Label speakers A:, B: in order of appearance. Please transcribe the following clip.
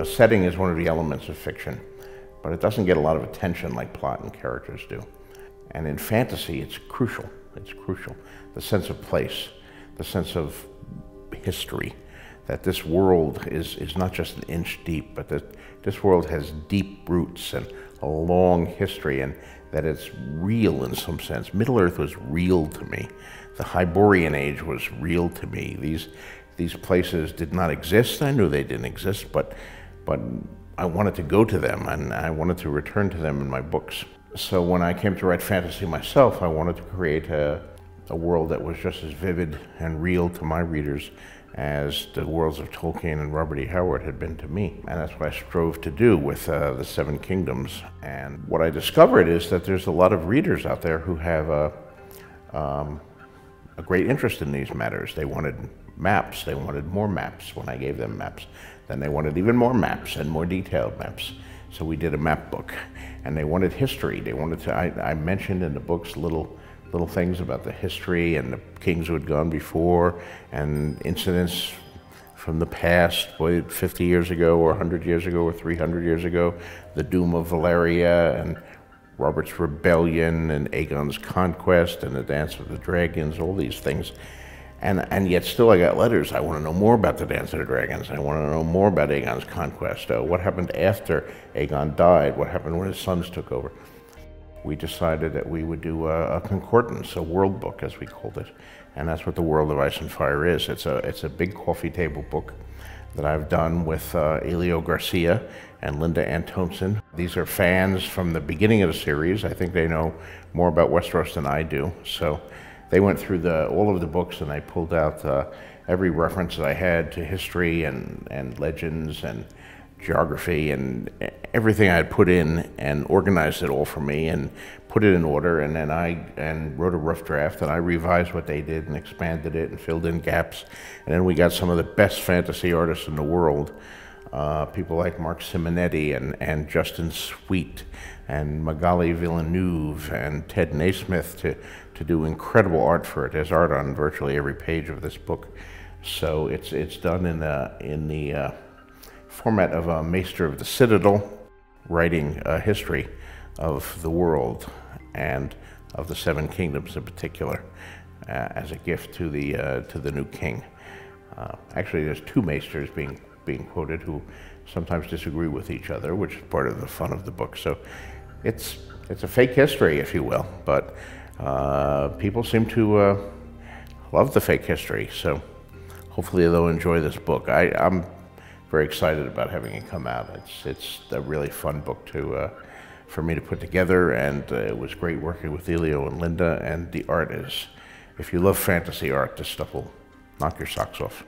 A: setting is one of the elements of fiction, but it doesn't get a lot of attention like plot and characters do. And in fantasy, it's crucial. It's crucial. The sense of place, the sense of history, that this world is not just an inch deep, but that this world has deep roots and a long history, and that it's real in some sense. Middle-earth was real to me. The Hyborian Age was real to me. These places did not exist. I knew they didn't exist, but I wanted to go to them, and I wanted to return to them in my books. So when I came to write fantasy myself, I wanted to create a world that was just as vivid and real to my readers as the worlds of Tolkien and Robert E. Howard had been to me. And that's what I strove to do with the Seven Kingdoms. And what I discovered is that there's a lot of readers out there who have a great interest in these matters. They wanted maps. They wanted more maps when I gave them maps. Then they wanted even more maps and more detailed maps. So we did a map book. And they wanted history. They wanted to, I mentioned in the books little things about the history and the kings who had gone before and incidents from the past, 50 years ago or 100 years ago or 300 years ago, the doom of Valeria and Robert's rebellion and Aegon's conquest and the Dance of the Dragons, all these things. And yet still I got letters. I want to know more about the Dance of the Dragons. I want to know more about Aegon's conquest. What happened after Aegon died? What happened when his sons took over? We decided that we would do a concordance, a world book as we called it. And that's what The World of Ice and Fire is. It's a big coffee table book that I've done with Elio Garcia and Linda Antonsen. These are fans from the beginning of the series. I think they know more about Westeros than I do. So they went through all of the books and they pulled out every reference that I had to history and legends and geography and everything I had put in, and organized it all for me and put it in order, and then I wrote a rough draft, and I revised what they did and expanded it and filled in gaps. And then we got some of the best fantasy artists in the world, people like Mark Simonetti and Justin Sweet and Magali Villeneuve and Ted Naismith to do incredible art for it. There's art on virtually every page of this book. So it's done in the format of a Maester of the Citadel, writing a history of the world and of the Seven Kingdoms in particular, as a gift to the new king. Actually, there's two Maesters being quoted who sometimes disagree with each other, which is part of the fun of the book. So it's a fake history, if you will, but people seem to love the fake history. So hopefully they'll enjoy this book. I'm very excited about having it come out. It's a really fun book for me to put together, and it was great working with Elio and Linda, and the art is, if you love fantasy art, this stuff will knock your socks off.